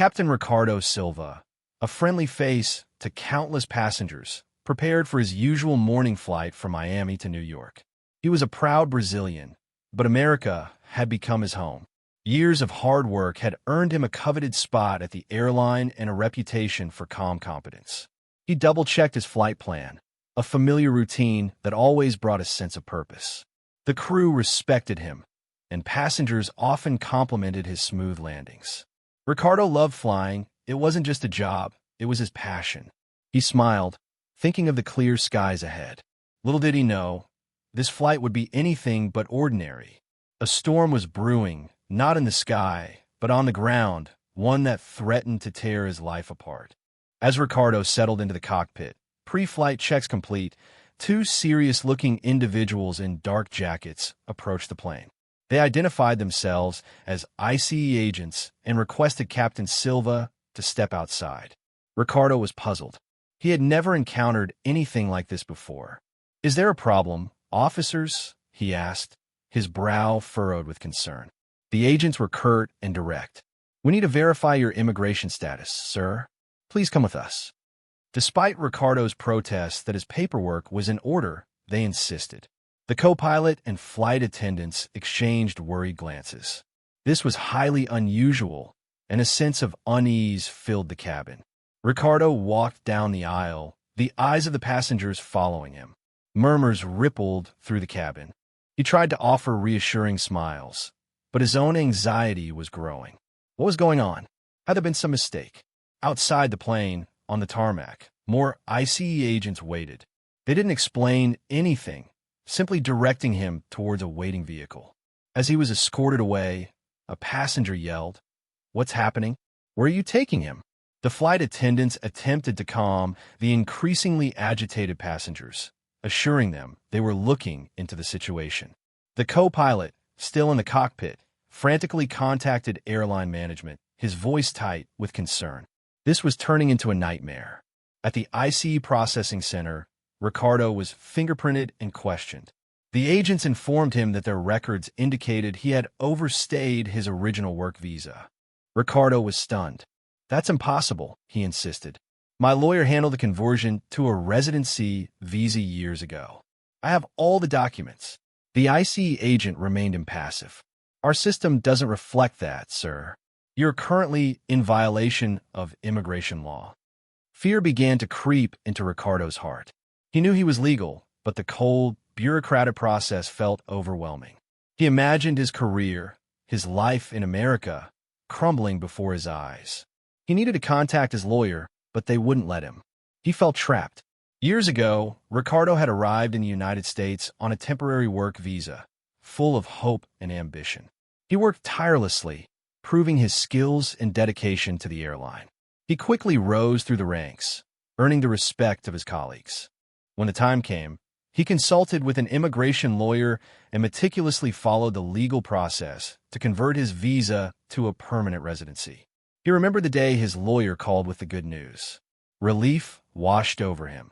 Captain Ricardo Silva, a friendly face to countless passengers, prepared for his usual morning flight from Miami to New York. He was a proud Brazilian, but America had become his home. Years of hard work had earned him a coveted spot at the airline and a reputation for calm competence. He double-checked his flight plan, a familiar routine that always brought a sense of purpose. The crew respected him, and passengers often complimented his smooth landings. Ricardo loved flying. It wasn't just a job, it was his passion. He smiled, thinking of the clear skies ahead. Little did he know, this flight would be anything but ordinary. A storm was brewing, not in the sky, but on the ground, one that threatened to tear his life apart. As Ricardo settled into the cockpit, pre-flight checks complete, two serious-looking individuals in dark jackets approached the plane. They identified themselves as ICE agents and requested Captain Silva to step outside. Ricardo was puzzled. He had never encountered anything like this before. "Is there a problem, officers?" he asked, his brow furrowed with concern. The agents were curt and direct. "We need to verify your immigration status, sir. Please come with us." Despite Ricardo's protests that his paperwork was in order, they insisted. The co-pilot and flight attendants exchanged worried glances. This was highly unusual, and a sense of unease filled the cabin. Ricardo walked down the aisle, the eyes of the passengers following him. Murmurs rippled through the cabin. He tried to offer reassuring smiles, but his own anxiety was growing. What was going on? Had there been some mistake? Outside the plane, on the tarmac, more ICE agents waited. They didn't explain anything, simply directing him towards a waiting vehicle. As he was escorted away, a passenger yelled, "What's happening? Where are you taking him?" The flight attendants attempted to calm the increasingly agitated passengers, assuring them they were looking into the situation. The co-pilot, still in the cockpit, frantically contacted airline management, his voice tight with concern. This was turning into a nightmare. At the ICE processing center, Ricardo was fingerprinted and questioned. The agents informed him that their records indicated he had overstayed his original work visa. Ricardo was stunned. "That's impossible," he insisted. "My lawyer handled the conversion to a residency visa years ago. I have all the documents." The ICE agent remained impassive. "Our system doesn't reflect that, sir. You're currently in violation of immigration law." Fear began to creep into Ricardo's heart. He knew he was legal, but the cold, bureaucratic process felt overwhelming. He imagined his career, his life in America, crumbling before his eyes. He needed to contact his lawyer, but they wouldn't let him. He felt trapped. Years ago, Ricardo had arrived in the United States on a temporary work visa, full of hope and ambition. He worked tirelessly, proving his skills and dedication to the airline. He quickly rose through the ranks, earning the respect of his colleagues. When the time came, he consulted with an immigration lawyer and meticulously followed the legal process to convert his visa to a permanent residency. He remembered the day his lawyer called with the good news. Relief washed over him.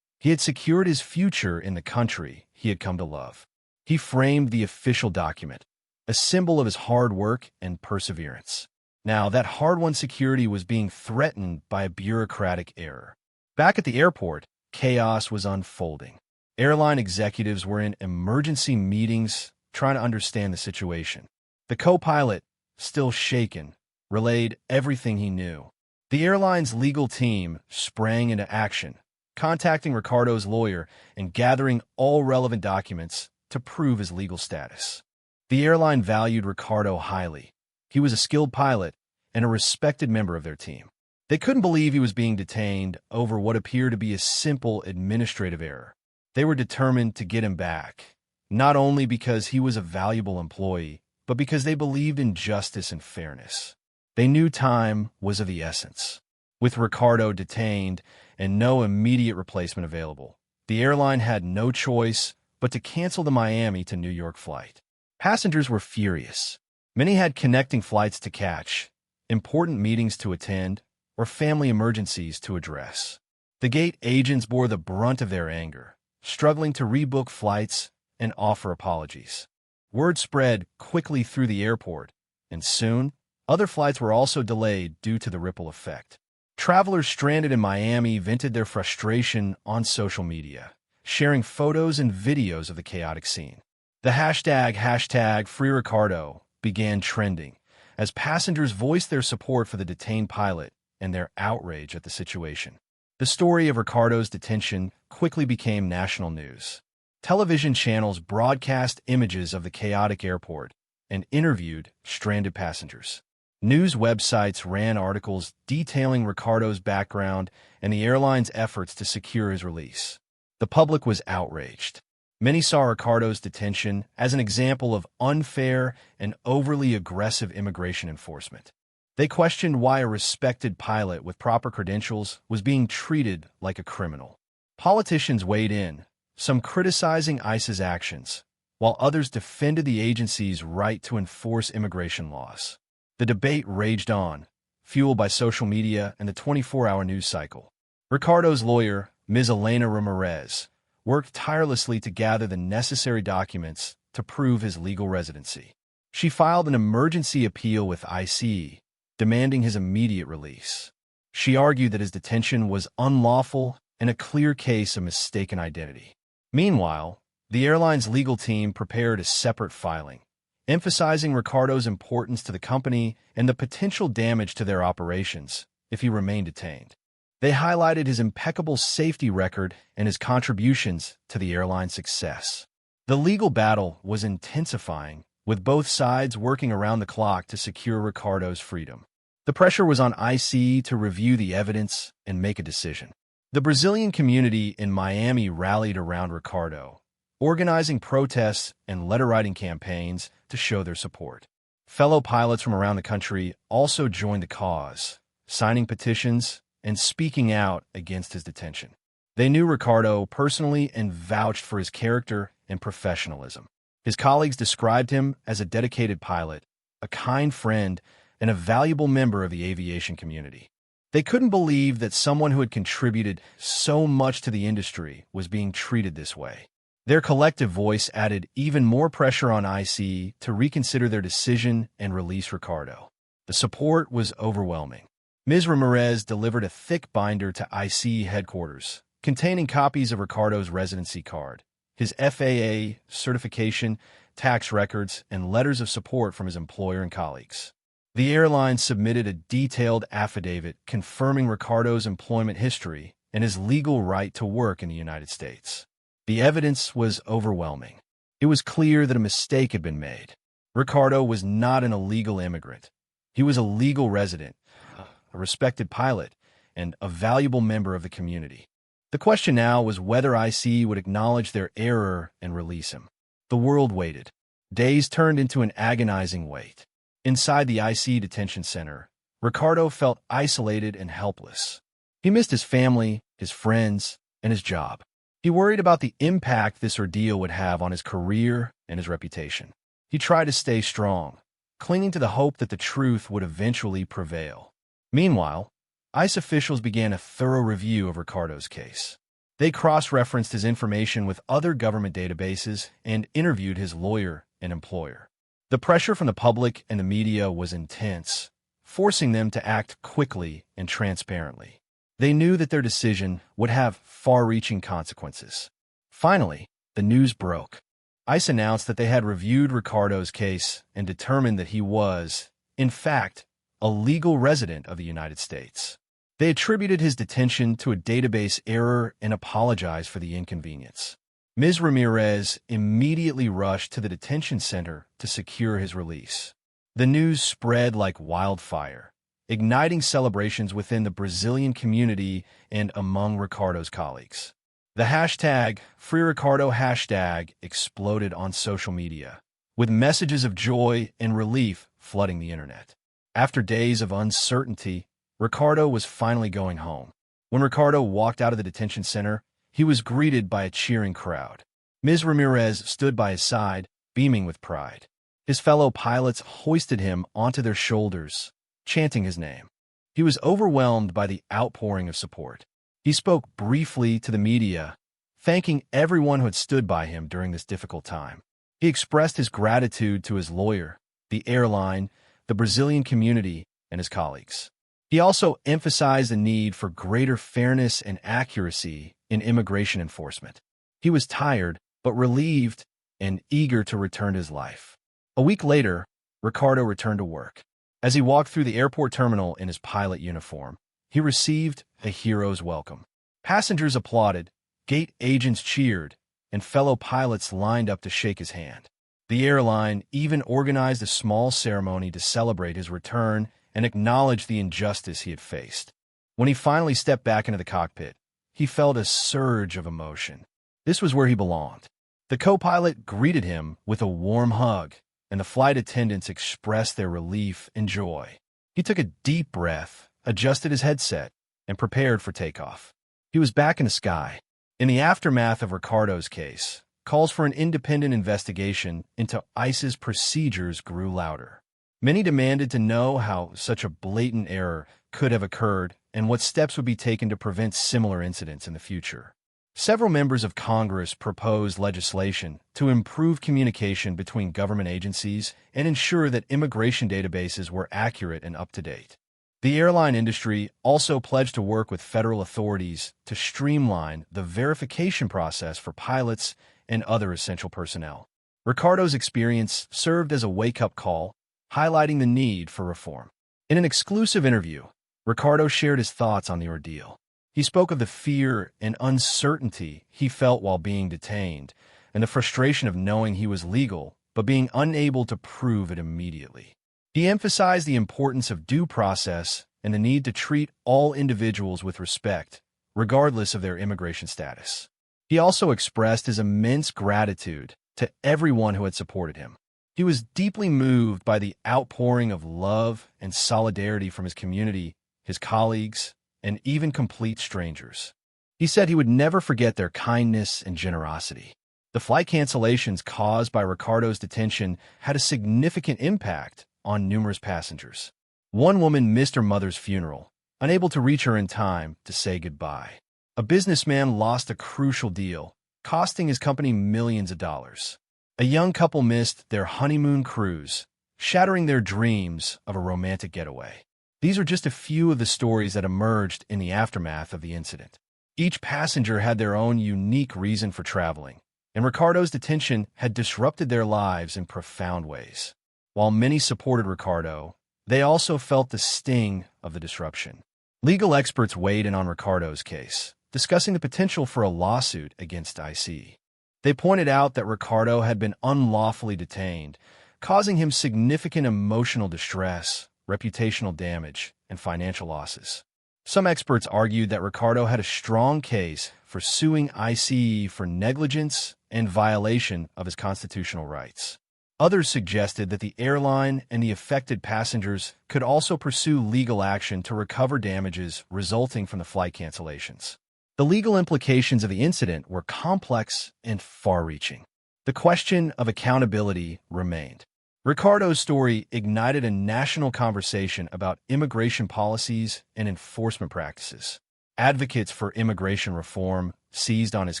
He had secured his future in the country he had come to love. He framed the official document, a symbol of his hard work and perseverance. Now, that hard-won security was being threatened by a bureaucratic error. Back at the airport, chaos was unfolding. Airline executives were in emergency meetings trying to understand the situation. The co-pilot, still shaken, relayed everything he knew. The airline's legal team sprang into action, contacting Ricardo's lawyer and gathering all relevant documents to prove his legal status. The airline valued Ricardo highly. He was a skilled pilot and a respected member of their team. They couldn't believe he was being detained over what appeared to be a simple administrative error. They were determined to get him back, not only because he was a valuable employee, but because they believed in justice and fairness. They knew time was of the essence. With Ricardo detained and no immediate replacement available, the airline had no choice but to cancel the Miami to New York flight. Passengers were furious. Many had connecting flights to catch, important meetings to attend, or family emergencies to address. The gate agents bore the brunt of their anger, struggling to rebook flights and offer apologies. Word spread quickly through the airport, and soon, Other flights were also delayed due to the ripple effect. Travelers stranded in Miami vented their frustration on social media, sharing photos and videos of the chaotic scene. The hashtag #FreeRicardo began trending as passengers voiced their support for the detained pilot and their outrage at the situation. The story of Ricardo's detention quickly became national news. Television channels broadcast images of the chaotic airport and interviewed stranded passengers. News websites ran articles detailing Ricardo's background and the airline's efforts to secure his release. The public was outraged. Many saw Ricardo's detention as an example of unfair and overly aggressive immigration enforcement. They questioned why a respected pilot with proper credentials was being treated like a criminal. Politicians weighed in, some criticizing ICE's actions, while others defended the agency's right to enforce immigration laws. The debate raged on, fueled by social media and the 24-hour news cycle. Ricardo's lawyer, Ms. Elena Ramirez, worked tirelessly to gather the necessary documents to prove his legal residency. She filed an emergency appeal with ICE, demanding his immediate release. She argued that his detention was unlawful and a clear case of mistaken identity. Meanwhile, the airline's legal team prepared a separate filing, emphasizing Ricardo's importance to the company and the potential damage to their operations if he remained detained. They highlighted his impeccable safety record and his contributions to the airline's success. The legal battle was intensifying, with both sides working around the clock to secure Ricardo's freedom. The pressure was on ICE to review the evidence and make a decision. The Brazilian community in Miami rallied around Ricardo, organizing protests and letter-writing campaigns to show their support. Fellow pilots from around the country also joined the cause, signing petitions and speaking out against his detention. They knew Ricardo personally and vouched for his character and professionalism. His colleagues described him as a dedicated pilot, a kind friend, and a valuable member of the aviation community. They couldn't believe that someone who had contributed so much to the industry was being treated this way. Their collective voice added even more pressure on ICE to reconsider their decision and release Ricardo. The support was overwhelming. Ms. Ramirez delivered a thick binder to ICE headquarters, containing copies of Ricardo's residency card, his FAA certification, tax records, and letters of support from his employer and colleagues. The airline submitted a detailed affidavit confirming Ricardo's employment history and his legal right to work in the United States. The evidence was overwhelming. It was clear that a mistake had been made. Ricardo was not an illegal immigrant. He was a legal resident, a respected pilot, and a valuable member of the community. The question now was whether ICE would acknowledge their error and release him. The world waited. Days turned into an agonizing wait. Inside the ICE detention center, Ricardo felt isolated and helpless. He missed his family, his friends, and his job. He worried about the impact this ordeal would have on his career and his reputation. He tried to stay strong, clinging to the hope that the truth would eventually prevail. Meanwhile, ICE officials began a thorough review of Ricardo's case. They cross-referenced his information with other government databases and interviewed his lawyer and employer. The pressure from the public and the media was intense, forcing them to act quickly and transparently. They knew that their decision would have far-reaching consequences. Finally, the news broke. ICE announced that they had reviewed Ricardo's case and determined that he was, in fact, a legal resident of the United States. They attributed his detention to a database error and apologized for the inconvenience. Ms. Ramirez immediately rushed to the detention center to secure his release. The news spread like wildfire, igniting celebrations within the Brazilian community and among Ricardo's colleagues. The #FreeRicardo hashtag exploded on social media, with messages of joy and relief flooding the internet. After days of uncertainty, Ricardo was finally going home. When Ricardo walked out of the detention center, he was greeted by a cheering crowd. Ms. Ramirez stood by his side, beaming with pride. His fellow pilots hoisted him onto their shoulders, chanting his name. He was overwhelmed by the outpouring of support. He spoke briefly to the media, thanking everyone who had stood by him during this difficult time. He expressed his gratitude to his lawyer, the airline, the Brazilian community, and his colleagues. He also emphasized the need for greater fairness and accuracy in immigration enforcement. He was tired, but relieved and eager to return to his life. A week later, Ricardo returned to work. As he walked through the airport terminal in his pilot uniform, he received a hero's welcome. Passengers applauded, gate agents cheered, and fellow pilots lined up to shake his hand. The airline even organized a small ceremony to celebrate his return and acknowledge the injustice he had faced. When he finally stepped back into the cockpit, he felt a surge of emotion. This was where he belonged. The co-pilot greeted him with a warm hug, and the flight attendants expressed their relief and joy. He took a deep breath, adjusted his headset, and prepared for takeoff. He was back in the sky. In the aftermath of Ricardo's case, calls for an independent investigation into ICE's procedures grew louder. Many demanded to know how such a blatant error could have occurred and what steps would be taken to prevent similar incidents in the future. Several members of Congress proposed legislation to improve communication between government agencies and ensure that immigration databases were accurate and up-to-date. The airline industry also pledged to work with federal authorities to streamline the verification process for pilots and other essential personnel. Ricardo's experience served as a wake-up call, highlighting the need for reform. In an exclusive interview, Ricardo shared his thoughts on the ordeal. He spoke of the fear and uncertainty he felt while being detained, and the frustration of knowing he was legal but being unable to prove it immediately. He emphasized the importance of due process and the need to treat all individuals with respect, regardless of their immigration status. He also expressed his immense gratitude to everyone who had supported him. He was deeply moved by the outpouring of love and solidarity from his community, his colleagues, and even complete strangers. He said he would never forget their kindness and generosity. The flight cancellations caused by Ricardo's detention had a significant impact on numerous passengers. One woman missed her mother's funeral, unable to reach her in time to say goodbye. A businessman lost a crucial deal, costing his company millions of dollars. A young couple missed their honeymoon cruise, shattering their dreams of a romantic getaway. These are just a few of the stories that emerged in the aftermath of the incident. Each passenger had their own unique reason for traveling, and Ricardo's detention had disrupted their lives in profound ways. While many supported Ricardo, they also felt the sting of the disruption. Legal experts weighed in on Ricardo's case, discussing the potential for a lawsuit against ICE. They pointed out that Ricardo had been unlawfully detained, causing him significant emotional distress, reputational damage, and financial losses. Some experts argued that Ricardo had a strong case for suing ICE for negligence and violation of his constitutional rights. Others suggested that the airline and the affected passengers could also pursue legal action to recover damages resulting from the flight cancellations. The legal implications of the incident were complex and far-reaching. The question of accountability remained. Ricardo's story ignited a national conversation about immigration policies and enforcement practices. Advocates for immigration reform seized on his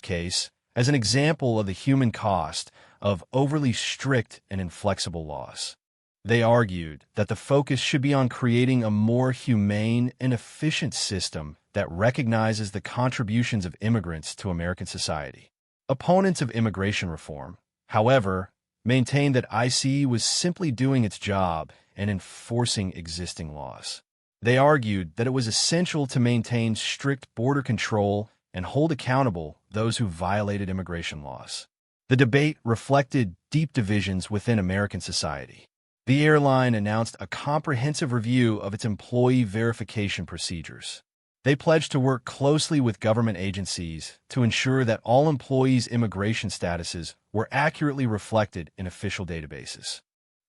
case as an example of the human cost of overly strict and inflexible laws. They argued that the focus should be on creating a more humane and efficient system that recognizes the contributions of immigrants to American society. Opponents of immigration reform, however, maintained that ICE was simply doing its job and enforcing existing laws. They argued that it was essential to maintain strict border control and hold accountable those who violated immigration laws. The debate reflected deep divisions within American society. The airline announced a comprehensive review of its employee verification procedures. They pledged to work closely with government agencies to ensure that all employees' immigration statuses were accurately reflected in official databases.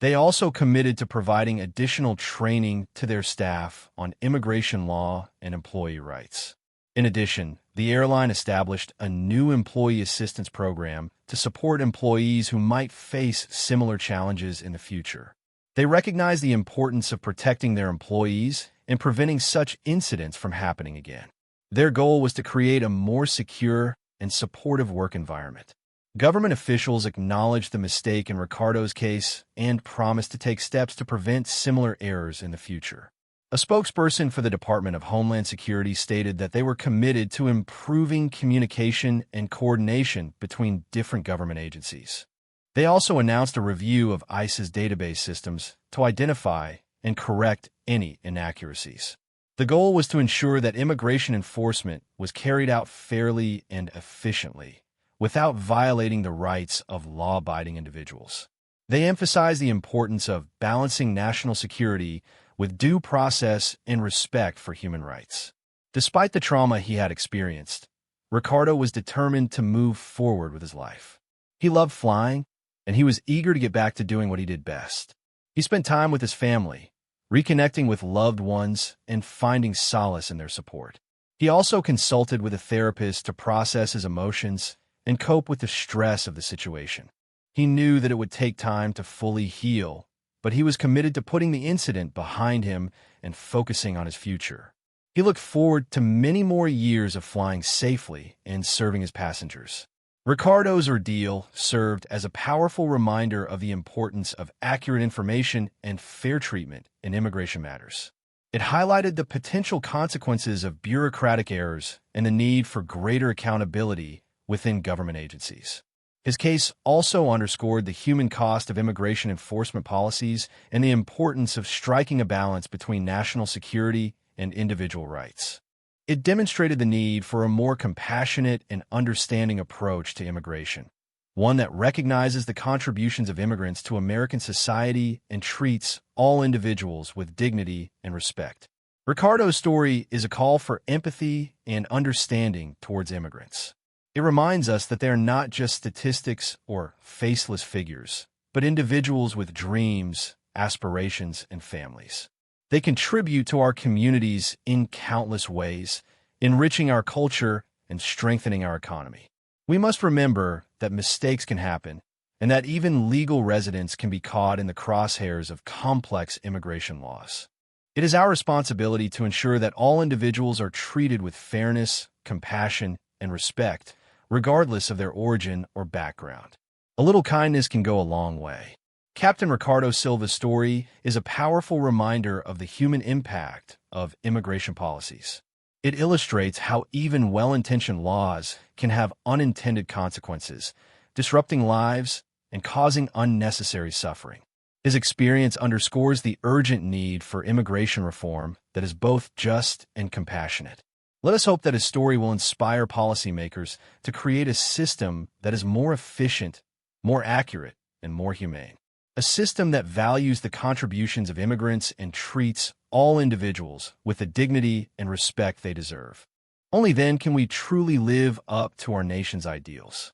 They also committed to providing additional training to their staff on immigration law and employee rights. In addition, the airline established a new employee assistance program to support employees who might face similar challenges in the future. They recognized the importance of protecting their employees and preventing such incidents from happening again. Their goal was to create a more secure and supportive work environment. Government officials acknowledged the mistake in Ricardo's case and promised to take steps to prevent similar errors in the future. A spokesperson for the Department of Homeland Security stated that they were committed to improving communication and coordination between different government agencies. They also announced a review of ICE's database systems to identify and correct any inaccuracies. The goal was to ensure that immigration enforcement was carried out fairly and efficiently, without violating the rights of law-abiding individuals. They emphasized the importance of balancing national security with due process and respect for human rights. Despite the trauma he had experienced, Ricardo was determined to move forward with his life. He loved flying, and he was eager to get back to doing what he did best. He spent time with his family, reconnecting with loved ones and finding solace in their support. He also consulted with a therapist to process his emotions and cope with the stress of the situation. He knew that it would take time to fully heal, but he was committed to putting the incident behind him and focusing on his future. He looked forward to many more years of flying safely and serving his passengers. Ricardo's ordeal served as a powerful reminder of the importance of accurate information and fair treatment in immigration matters. It highlighted the potential consequences of bureaucratic errors and the need for greater accountability within government agencies. His case also underscored the human cost of immigration enforcement policies and the importance of striking a balance between national security and individual rights. It demonstrated the need for a more compassionate and understanding approach to immigration, one that recognizes the contributions of immigrants to American society and treats all individuals with dignity and respect. Ricardo's story is a call for empathy and understanding towards immigrants. It reminds us that they are not just statistics or faceless figures, but individuals with dreams, aspirations, and families. They contribute to our communities in countless ways, enriching our culture and strengthening our economy. We must remember that mistakes can happen, and that even legal residents can be caught in the crosshairs of complex immigration laws. It is our responsibility to ensure that all individuals are treated with fairness, compassion, and respect, regardless of their origin or background. A little kindness can go a long way. Captain Ricardo Silva's story is a powerful reminder of the human impact of immigration policies. It illustrates how even well-intentioned laws can have unintended consequences, disrupting lives and causing unnecessary suffering. His experience underscores the urgent need for immigration reform that is both just and compassionate. Let us hope that his story will inspire policymakers to create a system that is more efficient, more accurate, and more humane. A system that values the contributions of immigrants and treats all individuals with the dignity and respect they deserve. Only then can we truly live up to our nation's ideals.